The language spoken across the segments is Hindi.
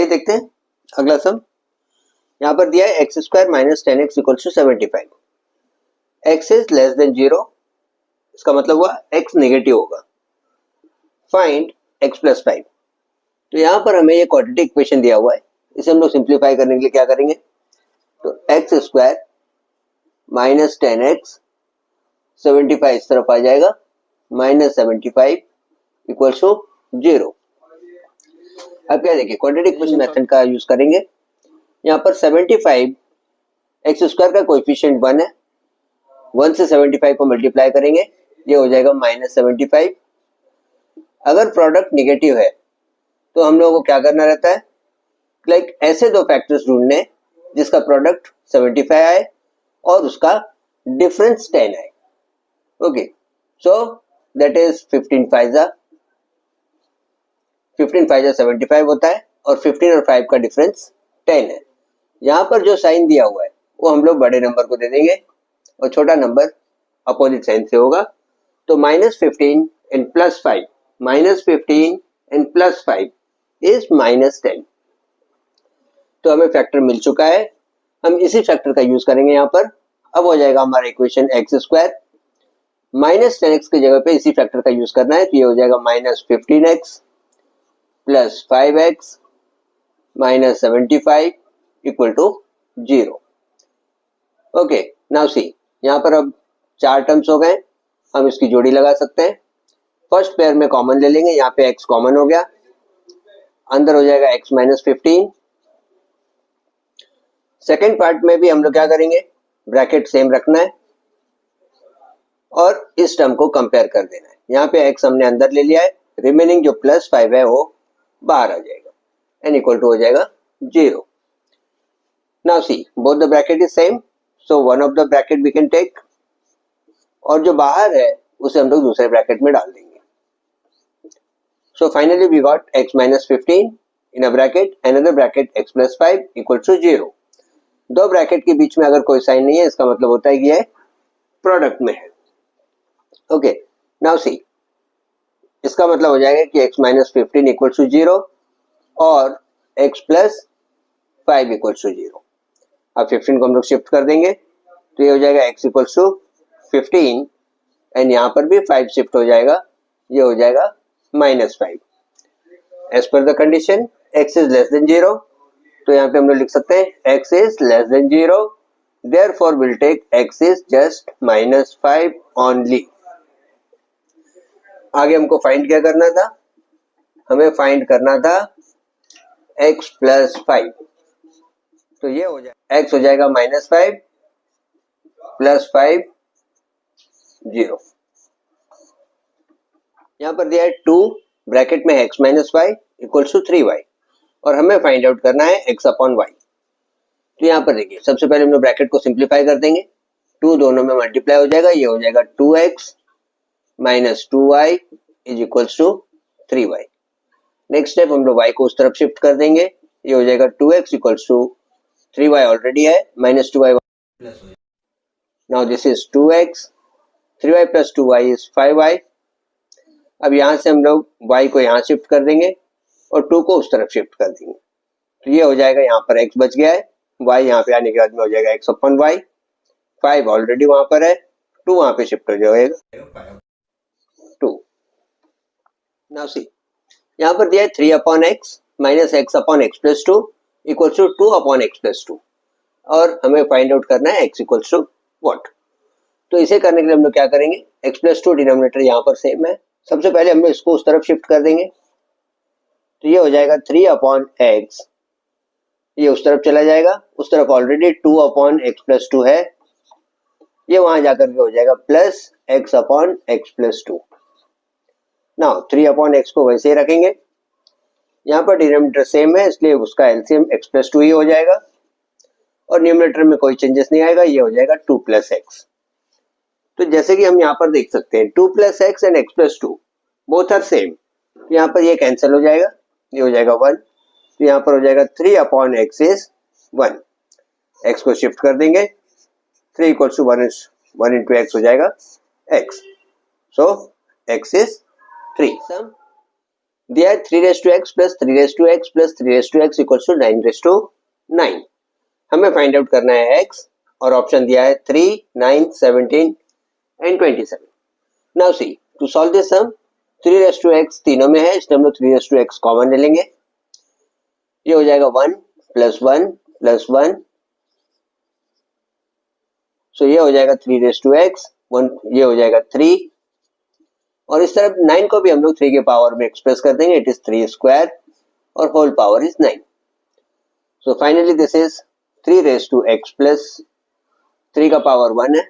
आइए देखते हैं अगला सम। यहाँ पर दिया है x square minus 10x equals to 75। X is less than 0, इसका मतलब हुआ x नेगेटिव होगा। Find x plus 5। तो यहाँ पर हमें ये क्वाड्रेटिक इक्वेशन दिया हुआ है, इसे हम लोग सिंप्लीफाई करने के लिए क्या करेंगे, तो एक्स स्क्वायर माइनस 10x 75 इस तरफ आ जाएगा, माइनस 75 इक्वल्स टू 0। अब क्या देखिए, क्वाड्रेटिक इक्वेशन मेथड का यूज करेंगे। यहाँ पर 75 एक्स स्क्वायर का कोएफिशिएंट 1 है, 1 से 75 को मल्टीप्लाई करेंगे, ये हो जाएगा माइनस 75। अगर प्रोडक्ट निगेटिव है तो हम लोगों को क्या करना रहता है, लाइक ऐसे दो फैक्टर्स ढूंढने जिसका प्रोडक्ट 75 आए और उसका डिफरेंस 10 आए। ओके, सो दैट इज 15 5 75 होता है और 15 और 5 का डिफरेंस 10 है। यहाँ पर जो साइन दिया हुआ है वो हम लोग बड़े नंबर को दे देंगे और छोटा नंबर अपोजिट साइन से होगा। तो minus 15 and plus 5, minus 15 and plus 5 is minus 10। तो हमें फैक्टर मिल चुका है, हम इसी फैक्टर का यूज करेंगे यहाँ पर। अब हो जाएगा हमारा equation x square minus 10x की जगह पे इसी फैक्टर का यूज करना है, तो ये हो जाएगा minus 15x plus 5x minus 75 equal to 0। Okay, now see, यहाँ पर अब 4 टर्म्स हो गए, हम इसकी जोड़ी लगा सकते हैं। फर्स्ट पेयर में कॉमन ले लेंगे, यहाँ पे x कॉमन हो गया, अंदर हो जाएगा x माइनस 15। सेकेंड पार्ट में भी हम लोग क्या करेंगे, ब्रैकेट सेम रखना है और इस टर्म को कंपेयर कर देना है। यहाँ पे x हमने अंदर ले लिया है, रिमेनिंग जो प्लस 5 है वो बाहर आ जाएगा, n इक्वल टू हो जाएगा 0। Now see, both the bracket is same, so one of the bracket we can take और जो बाहर है उसे हम लोग दूसरे ब्रैकेट में डाल देंगे। So finally we got x minus 15 in a bracket, another bracket x plus 5 equal to 0। दो ब्रैकेट के बीच में अगर कोई साइन नहीं है, इसका मतलब होता है कि ये प्रोडक्ट में है। ओके, नाउ सी, इसका मतलब हो जाएगा कि x माइनस 15 इक्वल टू 0 और x प्लस 5 इक्वल टू 0। अब 15 को हम लोग शिफ्ट कर देंगे, तो ये हो जाएगा x इक्वल टू 15 एंड यहाँ पर भी 5 शिफ्ट हो जाएगा, ये हो जाएगा minus 5। As per the condition x is less than 0, तो यहाँ पे हम लोग लिख सकते हैं x is less than 0, therefore will take x is just minus 5 only. आगे हमको फाइंड क्या करना था, हमें फाइंड करना था x प्लस 5। तो ये हो जाएगा x हो जाएगा माइनस 5 प्लस 5 0। यहाँ पर दिया है 2 ब्रैकेट में x minus 5 equal to 3y और हमें फाइंड आउट करना है x अपॉन y। तो यहाँ पर देखिए, सबसे पहले हम लोग ब्रैकेट को सिंप्लीफाई कर देंगे, 2 दोनों में मल्टीप्लाई हो जाएगा, ये हो जाएगा 2x minus 2y is equals to 3y। Next step हम लोग y को उस तरफ शिफ्ट कर देंगे, ये हो जाएगा 2x equals to 3y already है, माइनस 2y प्लस हो जाएगा। Now this is 2x, 3y plus 2y is 5y। अब यहाँ से हम लोग y को यहाँ शिफ्ट कर देंगे और 2 को उस तरफ शिफ्ट कर देंगे, तो ये हो जाएगा, यहाँ पर x बच गया है, y यहाँ पे आने के बाद में हो जाएगा x अपन y। 5 ऑलरेडी वहां पर है, 2 वहां पे शिफ्ट हो जाएगा 2। नाउ सी, यहाँ पर दिया है 3 upon x minus x upon x plus 2 equals to 2 upon x plus 2 और हमें फाइंड आउट करना है x इक्वल्स टू व्हाट। तो इसे करने के लिए हम लोग क्या करेंगे, x प्लस 2 डिनोमिनेटर यहाँ पर सेम है, सबसे पहले हम लोग इसको उस तरफ शिफ्ट कर देंगे, तो ये हो जाएगा 3 अपॉन x, ये उस तरफ चला जाएगा, उस तरफ ऑलरेडी 2 अपॉन x प्लस 2 है, ये वहां जाकर के हो जाएगा plus x upon x plus 2। Now 3 upon x को वैसे ही रखेंगे, यहाँ पर डिनोमिनेटर सेम है इसलिए उसका एलसीएम x प्लस 2 ही हो जाएगा और न्यूमरेटर में कोई चेंजेस नहीं आएगा, ये हो जाएगा 2 प्लस x। तो जैसे कि हम यहाँ पर देख सकते हैं 2 plus x and x plus 2 both are same, तो यहाँ पर ये कैंसिल हो जाएगा, ये हो जाएगा 1, तो यहाँ पर हो जाएगा 3 अपॉन x इज 1। x को शिफ्ट कर देंगे, 3 इक्वल्स टू 1 इंटू x हो जाएगा x, सो x इज 3। दिया है 3x plus 3x plus 3x equals to 9 हमें फाइंड आउट करना है x और ऑप्शन दिया है 3, 9, 17 and 27. Now see to solve this sum 3x तीनों में है इसलिए हम लोग 3x कॉमन ले लेंगे. ये हो जाएगा 1 प्लस 1 प्लस 1. सो ये हो जाएगा 3x 1. ये हो जाएगा 3 और इस तरफ 9 को भी हम लोग 3 के पावर में एक्सप्रेस कर देंगे. इट इज 3 स्क्वायर और whole power is 9. So finally this is 3x plus 3 का पावर 1 है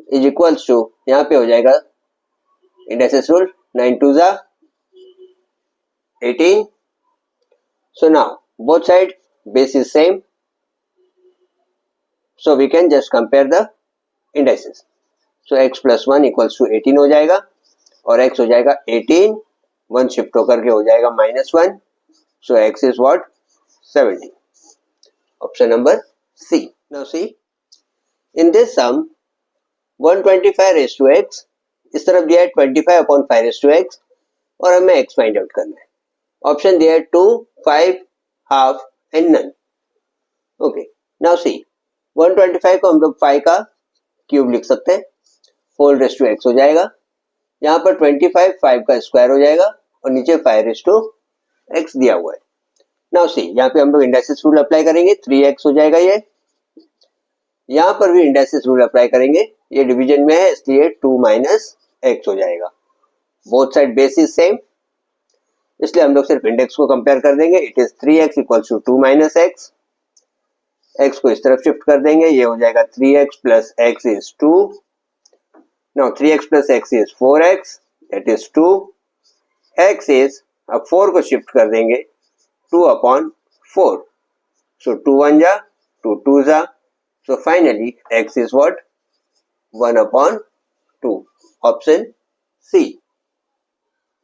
इज इक्वल्स टू यहाँ पे हो जाएगा इंडाइसिस रूल 9 2 जा 18. So now both side base is same, so we can just compare the indices. So x plus 1 equals to 18 हो जाएगा और x हो जाएगा 18. 1 शिफ्ट होकर के हो जाएगा -1. So x is what? 17. Option number C. Now see in this sum 125 raised to x इस तरफ दिया है 25/5 raised to x और हमें x फाइंड आउट करना है. ऑप्शन दिया है 2, 5, half and none. Okay now see 125 को हम लोग 5 का क्यूब लिख सकते हैं. होल रेस्ट टू x हो जाएगा. यहाँ पर 25 5 का स्क्वायर हो जाएगा और नीचे 5 रेस्ट टू x दिया हुआ है. नाउ सी यहाँ पे हम लोग इंडाइसिस रूल अप्लाई करेंगे. 3x हो जाएगा ये. यहाँ पर भी इंडाइसिस रूल अप्लाई करेंगे. ये डिवीजन में है इसलिए 2 माइनस x हो जाएगा. Both side base is same इसलिए हम लोग सिर्फ इंडेक्स को कंपेयर कर देंगे. It is 3x equals to 2 minus x. x को इस तरफ शिफ्ट कर देंगे. ये हो जाएगा 3x plus x is 2. Now 3x plus x is 4x that is 2. x is अब 4 को शिफ्ट कर देंगे 2/4. सो 2 1 जा 2 2 जा. So finally x is what 1/2. Option C.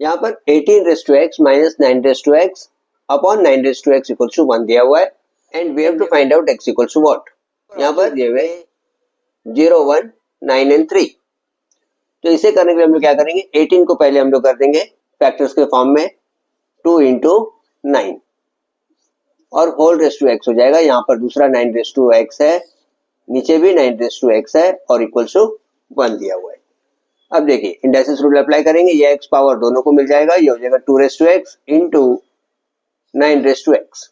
यहाँ पर 18 raised to x minus 9 raised to x upon 9 raised to x equals to 1 दिया हुआ है and we have to find out x equals to what. यहाँ पर दिए हुए 0, 1, 9 एंड 3. तो इसे करने के लिए हम लोग क्या करेंगे 18 को पहले हम लोग कर देंगे फैक्टर्स के फॉर्म में 2 इंटू 9 और होल रेस्ट टू x हो जाएगा. यहाँ पर दूसरा 9 रेस्ट टू x है नीचे भी 9 रेस्ट टू x है और इक्वल्स टू 1 दिया हुआ है. अब देखिए इंडाइसिस रूल अप्लाई करेंगे. ये x पावर दोनों को मिल जाएगा. ये हो जाएगा 2 raised to x into 9 raised to x.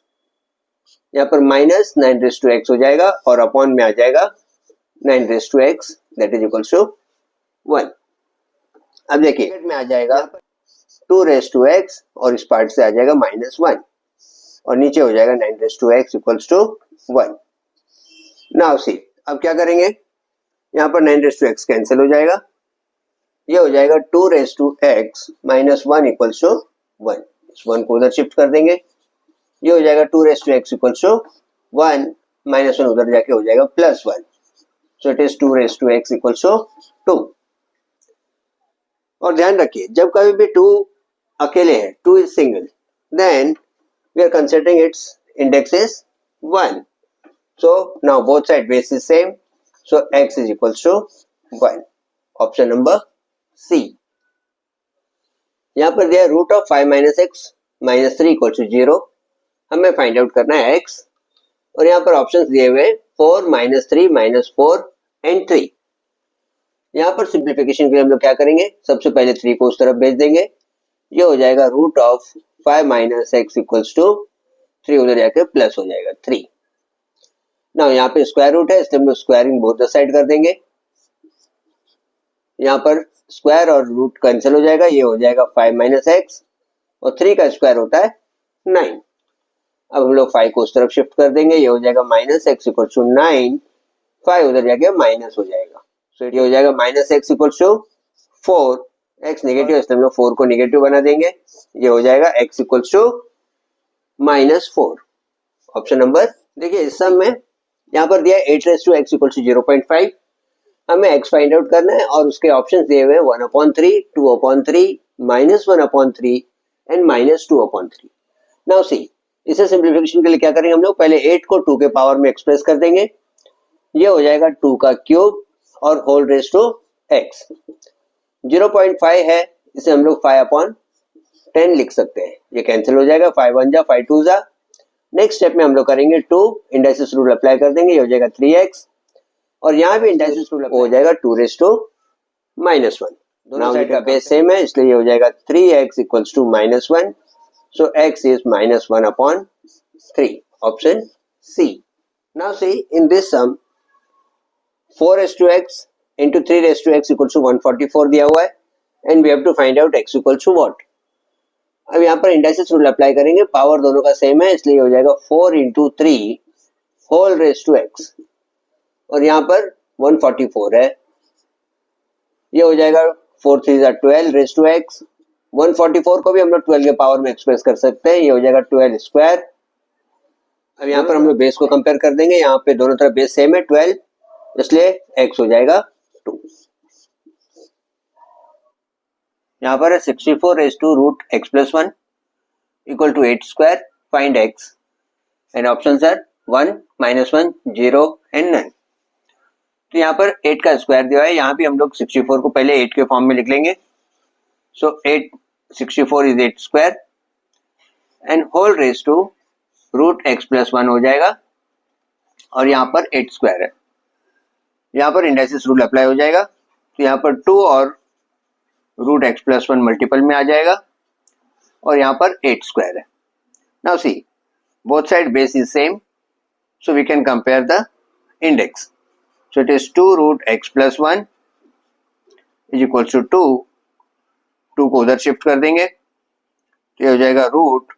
यहाँ पर माइनस 9 रेस्ट टू x हो जाएगा और अपॉन में आ जाएगा 9 raised to x that is equals to 1. अब देखिए में आ जाएगा 2 रेस्ट टू x और इस पार्ट से आ जाएगा -1 और नीचे हो जाएगा 9 raised to x equals to 1. Now see अब क्या करेंगे यहाँ पर 9 रेस्ट टू x कैंसिल हो जाएगा. ये हो जाएगा 2 raise to x minus 1 equals to 1. इस 1 को उधर शिफ्ट कर देंगे. ये हो जाएगा 2 raise to x equals to 1 minus 1 उधर जाके हो जाएगा +1. So it is 2 raise to x equals to 2. और ध्यान रखिए जब कभी भी 2 अकेले है 2 is single then we are considering its index is 1. So now both side base is same so x is equals to 1. Option number C. यहाँ पर दिया root of 5 minus x minus 3 equal to 0. हमें फाइंड आउट करना है x और यहाँ पर ऑप्शंस दिए हुए 4 माइनस 3 माइनस 4 एंड 3. यहाँ पर सिंप्लीफिकेशन के लिए हम लोग क्या करेंगे सबसे पहले 3 को उस तरफ भेज देंगे. ये हो जाएगा root of 5 minus x equals to 3 उधर जाके प्लस हो जाएगा 3. ना यहाँ पे स्क्वायर रूट है इसलिए हम लोग स्क्वायरिंग बोथ द साइड कर देंगे. यहाँ पर स्क्वायर और रूट कैंसिल हो जाएगा. ये हो जाएगा 5 माइनस x और 3 का स्क्वायर होता है 9. अब हम लोग 5 को उस तरफ शिफ्ट कर देंगे. ये हो जाएगा माइनस x इक्वल टू 9. 5 उधर जाके माइनस हो जाएगा. सो ये हो जाएगा minus x equal to 4. x negative इसलिए हम लोग 4 को नेगेटिव बना देंगे. ये हो जाएगा x equal to -4. Option number देखिए इस सब में यहाँ पर दिया 8 raise to x equal to 0.5. हमें x फाइंड आउट करना है और उसके ऑप्शंस दिए हुए 1/3, 2/3, -1/3 एंड -2/3. नाउ सी इसे सिंप्लीफिकेशन के लिए क्या करेंगे हम लोग पहले 8 को 2 के पावर में एक्सप्रेस कर देंगे. ये हो जाएगा 2 का क्यूब और होल रेस टू x. 0.5 है इसे हम लोग 5/2 10 लिख सकते हैं, ये कैंसिल हो जाएगा, 5 1 जा 5 2 जा। नेक्स्ट स्टेप में हम लोग करेंगे 2 इंडाइसिस रूल अप्लाई कर देंगे, ये हो जाएगा 3x और यहाँ भी इंडाइसिस रूल हो जाएगा 2 रेज़ टू -1। दोनों साइड का बेस सेम है इसलिए ये हो जाएगा 3x equals to -1, so x is -1/3, option C. Now see in this sum 4x into 3x equals to 144 दिया हुआ है and we have to find out x equals to what. अब यहाँ पर इंडाइसिस रूल अप्लाई करेंगे, पावर दोनों का सेम है इसलिए हो जाएगा 4 into 3 whole raise to x और यहाँ पर 144 है, ये हो जाएगा 4 3 12 रेज टू x। 144 को भी हम लोग 12 के पावर में एक्सप्रेस कर सकते हैं, ये हो जाएगा 12 स्क्वायर। अब यहाँ पर हम लोग बेस को कंपेयर कर देंगे, यहाँ पे दोनों तरफ बेस सेम है 12 इसलिए x हो जाएगा 2। यहाँ पर है 64 raise to root x plus 1 equal to 8 square, find x and options are 1 -1 0 and none. तो यहाँ पर 8 का स्क्वायर दिया है, यहाँ भी हम लोग 64 को पहले 8 के फॉर्म में लिख लेंगे, so 8 64 is 8 square and whole raise to root x plus 1 हो जाएगा और यहाँ पर 8 स्क्वायर है। यहाँ पर इंडाइसिस रूल अप्लाई हो जाएगा, तो यहाँ पर 2 और रूट x प्लस 1 मल्टीपल में आ जाएगा और यहाँ पर 8 स्क्वायर है। Now see both side base is same so we can compare the index, so it is 2 root x plus 1 is equals to 2 को उधर शिफ्ट कर देंगे तो ये हो जाएगा root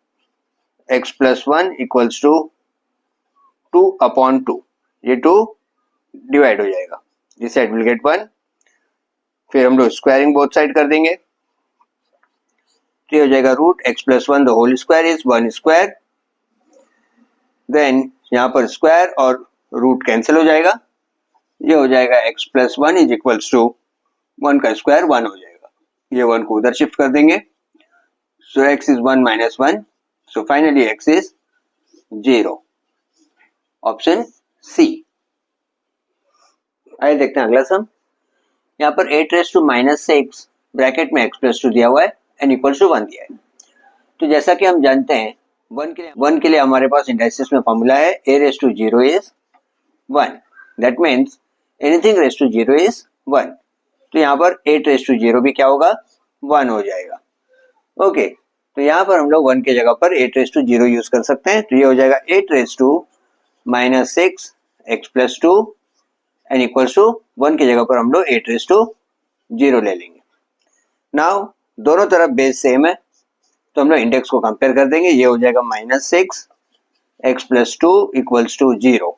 x plus 1 equals to 2/2, ये 2 डिवाइड हो जाएगा, दिस साइड विल गेट 1, फिर हम लोग स्क्वायरिंग बोथ साइड कर देंगे तो ये हो जाएगा root x plus 1 the whole square is 1 square, then यहाँ पर स्क्वायर और रूट कैंसिल हो जाएगा, ये हो जाएगा x plus 1 is equals to 1 का स्क्वायर 1 हो जाएगा, ये 1 को उधर शिफ्ट कर देंगे, so x is 1 -1, so finally x is 0, option C. आइए देखते हैं अगला सम। यहाँ पर 8 रेज़ टू -6 ब्रैकेट में x प्लस 2 दिया हुआ है एंड इक्वल्स टू 1 दिया है। तो जैसा कि हम जानते हैं 1 के लिए हमारे पास इंडाइसिस में फॉर्मूला है a raise to 0 is 1, that means anything raise to 0 is 1। तो यहाँ पर 8 रेज़ टू 0 भी क्या होगा 1 हो जाएगा। ओके तो यहाँ पर हम लोग 1 की जगह पर 8 रेज़ टू 0 यूज कर सकते हैं, तो ये हो जाएगा 8 raise to -6 x plus 2 and equals to 1 की जगह पर हम लोग 8 रेज़ टू 0 ले लेंगे। नाउ दोनों तरफ बेस सेम है तो हम लोग इंडेक्स को कंपेयर कर देंगे, ये हो जाएगा -6 x प्लस 2 इक्वल्स टू 0,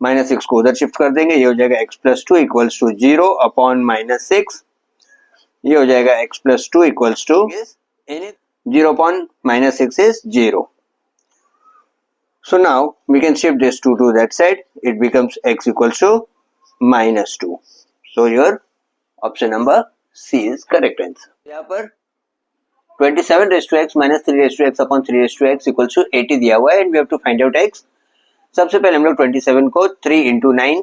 -6 को उधर शिफ्ट कर देंगे, ये हो जाएगा x plus 2 equals to 0 upon -6, ये हो जाएगा x plus 2 equals to 0 upon -6 is 0. So now we can shift this 2 to that side. It becomes x equals to -2. So your option number C is correct answer. यहाँ पर 27 raised to x minus 3 raised to x upon 3 raised to x equals to 80 दिया हुआ है and we have to find out x. सबसे पहले हम लोग 27 को 3 into 9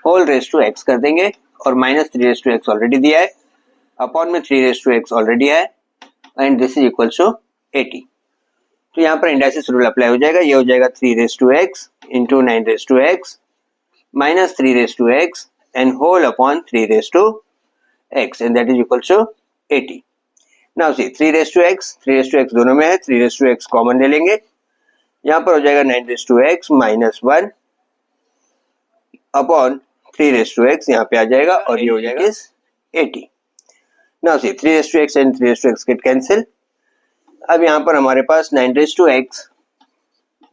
whole raised to x कर देंगे और minus 3 raised to x already दिया है, अपॉन में 3 raised to x ऑलरेडी है and this is equals to 80। तो यहाँ पर इंडाइसिस रूल अप्लाई हो जाएगा, ये हो जाएगा 3 raise to x into 9 raise to x minus 3 raise to x and whole upon 3 raise to x and that is equals to 80। Now see 3 raise to x दोनों में है, 3 रेज़ टू x कॉमन ले लेंगे, यहाँ पर हो जाएगा 9 raise to x minus 1 upon 3 raise to x यहाँ पे आ जाएगा और ये हो जाएगा 80। Now see 3 raised to x and 3 raised to x get cancel। अब यहाँ पर हमारे पास 9 raised to x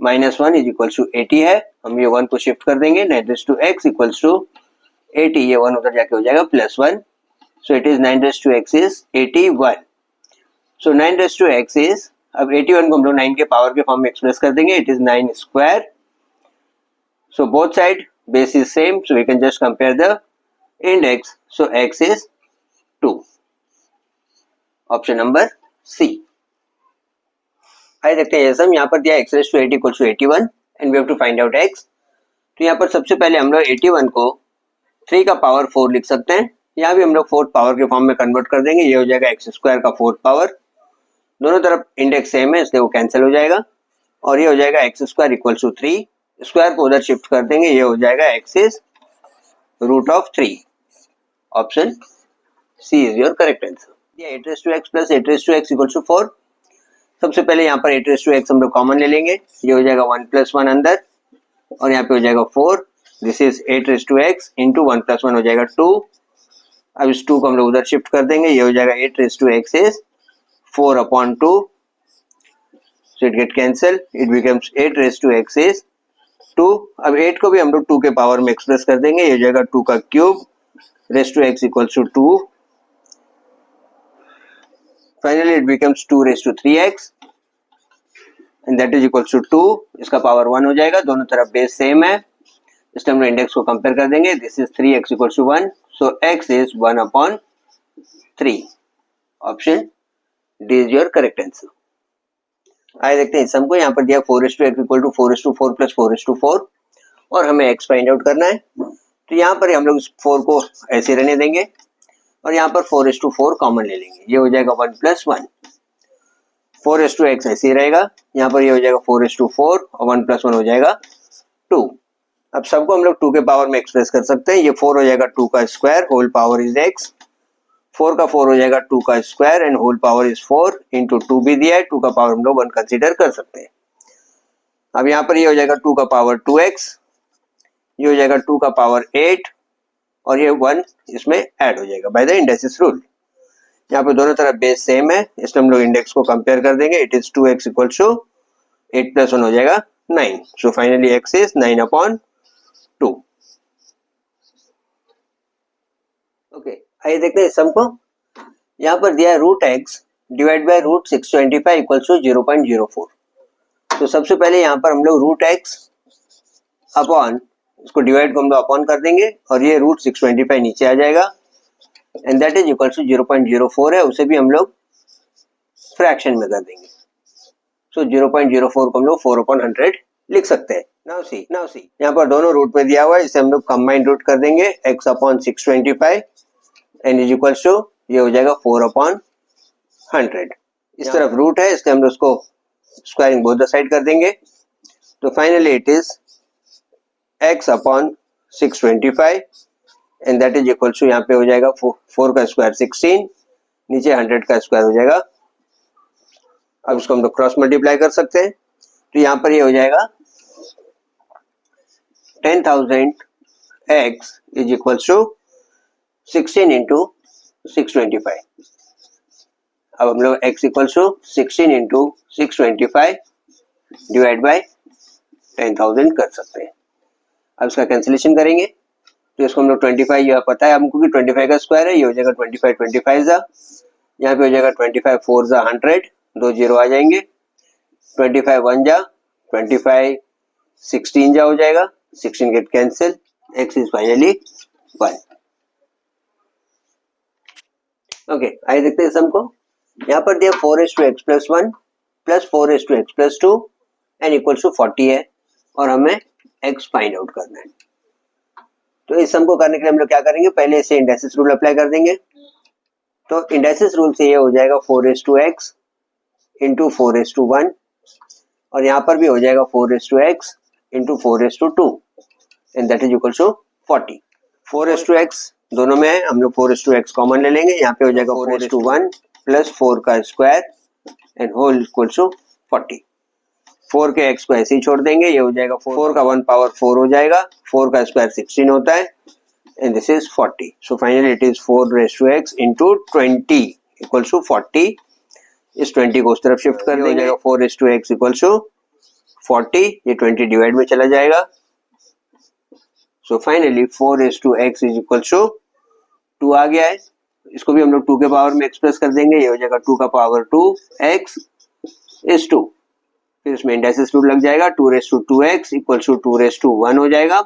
minus 1 is equals to 80 है, हम ये 1 को शिफ्ट कर देंगे, 9 raised to x equals to 80, ये 1 उधर जाके हो जाएगा +1, so it is 9 raised to x is 81। so 9 raised to x is, अब 81 को हम लोग 9 के पावर के फॉर्म में एक्सप्रेस कर देंगे, it is 9 square, so both side base is same, so we can just compare the index, so x is 2, option number C. आइए देखते हैं ये सम। यहाँ पर दिया x raise to 8 equals to 81 and we have to find out x। तो यहाँ पर सबसे पहले हम लोग 81 को 3 का पावर 4 लिख सकते हैं, यहाँ भी हम लोग 4th पावर के फॉर्म में कन्वर्ट कर देंगे, ये हो जाएगा x स्क्वायर का 4th पावर दोनों तरफ इंडेक्स सेम है इसलिए वो कैंसिल हो जाएगा और ये हो जाएगा x square equal to 3। Square को उधर शिफ्ट कर देंगे, ये हो जाएगा x is root of 3। Option C is your correct answer. 8 raise to x plus 8 raise to x equal to 4। सबसे पहले यहाँ पर 8 रेज़ टू एक्स हम लोग कॉमन ले लेंगे, ये हो जाएगा 1 + 1 अंदर और यहाँ पे हो जाएगा 4। This is 8 raise to x into 1 + 1 हो जाएगा 2। अब इस 2 को हम लोग उधर शिफ्ट कर देंगे, ये हो जाएगा 8 raise to x is 4/2। So it get cancel, it becomes 8 raised to x is 2। अब 8 को भी हम लोग 2 के पावर में एक्सप्रेस कर देंगे, ये हो जाएगा 2 का cube raised to x equals to 2। Finally it becomes 2 raised to 3x and that is equals to 2। इसका पावर 1 हो जाएगा, दोनों तरफ बेस सेम है इसलिए हम लोग इंडेक्स को कंपेयर कर देंगे। This is 3x equals to 1, so x is 1/3। Option D is your correct answer. आइए देखते हैं इस सम को। यहाँ पर दिया 4 to x equal to 4 to 4 plus 4 to 4 और हमें x फाइंड आउट करना है। तो यहाँ पर हम लोग इस 4 को ऐसे रहने देंगे और यहाँ पर 4 to 4 कॉमन ले लेंगे, ये हो जाएगा 1 + 1। 4 to x ऐसे ही रहेगा, यहाँ पर ये हो जाएगा 4 to 4 और 1 + 1 हो जाएगा 2। अब सबको हम लोग 2 के पावर में एक्सप्रेस कर सकते हैं, ये 4 हो जाएगा 2 का square whole power is x। 4 का 4 हो जाएगा 2 का square and whole power is 4 into 2 भी दिया है, 2 का पावर हम लोग 1 कंसीडर कर सकते हैं। अब यहाँ पर ये हो जाएगा 2 का पावर 2x, ये हो जाएगा 2 का पावर 8 और ये 1 इसमें ऐड हो जाएगा बाय द इंडेक्सिस रूल। यहाँ पर दोनों तरफ बेस सेम है इसलिए हम लोग इंडेक्स को कंपेयर कर देंगे। It is 2x equal to 8 + 1 हो जाएगा 9। So finally x is 9/2। Okay, आइए देखते हैं इस सम को। यहाँ पर दिया है √x divide by √625 equal to 0.04। तो सबसे पहले यहाँ पर हम लोग √x अपॉन इसको डिवाइड को हम लोग अपॉन कर देंगे और ये √625 नीचे आ जाएगा and that is equal to 0.04 है, उसे भी हम लोग फ्रैक्शन में कर देंगे। सो 0.04 को हम लोग 4/100 लिख सकते हैं। नाउ सी यहाँ पर दोनों रूट में दिया हुआ है, इसे हम लोग कंबाइंड रूट कर देंगे x/625 and is equal to ये हो जाएगा 4/100। इस तरफ रूट है इसलिए हम लोग उसको स्क्वायरिंग बोथ द साइड कर देंगे। तो finally it is x/625 and that is equal to यहाँ पे हो जाएगा 4 का स्क्वायर 16, नीचे 100 का स्क्वायर हो जाएगा। अब इसको हम लोग क्रॉस मल्टीप्लाई कर सकते हैं, तो यहाँ पर ये हो जाएगा 10,000 x is equal to 16 into 625। अब हम लोग x equal to 16 into 625 divide by 10,000 कर सकते हैं। अब इसका कैंसिलेशन करेंगे तो इसको हम लोग 25, यह पता है हमको कि 25 का स्क्वायर है, ये हो जाएगा 25 जा, यहाँ पे हो जाएगा 25 4 जा 100, 2 0 आ जाएंगे, 25 1 जा 25 16 जा हो जाएगा, 16 get cancel, x is finally 1। Okay, आइए देखते हैं सम को। यहाँ पर दिया 4 to x + 1 plus 4 to x + 2 and equal to 40 है और हमें x फाइंड आउट करना है। तो इस सम को करने के लिए हम लोग क्या करेंगे, पहले इसे इंडेक्सिस रूल अप्लाई कर देंगे। तो इंडेक्सिस रूल से ये हो जाएगा 4 to x इंटू 4 to 1 और यहाँ पर भी हो जाएगा 4 to x into 4 to 2 and that is equal to 40। 4 to x दोनों में है, हम लोग 4 to x कॉमन ले लेंगे, यहाँ पे हो जाएगा 4 to 1 प्लस 4 का square and whole equal to 40। 4 के x को ऐसे ही छोड़ देंगे, ये हो जाएगा 4 का 1 पावर 4 हो जाएगा, 4 का स्क्वायर 16 होता है and this is 40। So finally it is 4 to x into 20 equal to 40। इस 20 को उस तरफ शिफ्ट कर देंगे, 4 to x इक्वल टू 40, ये 20 डिवाइड में चला जाएगा। So finally 4 to x is equal to 2 आ गया है, इसको भी हम लोग 2 के पावर में एक्सप्रेस कर देंगे, ये हो जाएगा 2 का पावर 2 x इज 2। फिर इसमें इंडेक्सिस रूल लग जाएगा, 2 to 2x equal to 2 to 1 हो जाएगा।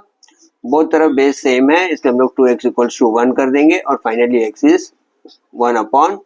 बहुत तरफ बेस सेम है इसलिए हम लोग 2x इक्वल टू 1 कर देंगे और फाइनली x इज 1/2।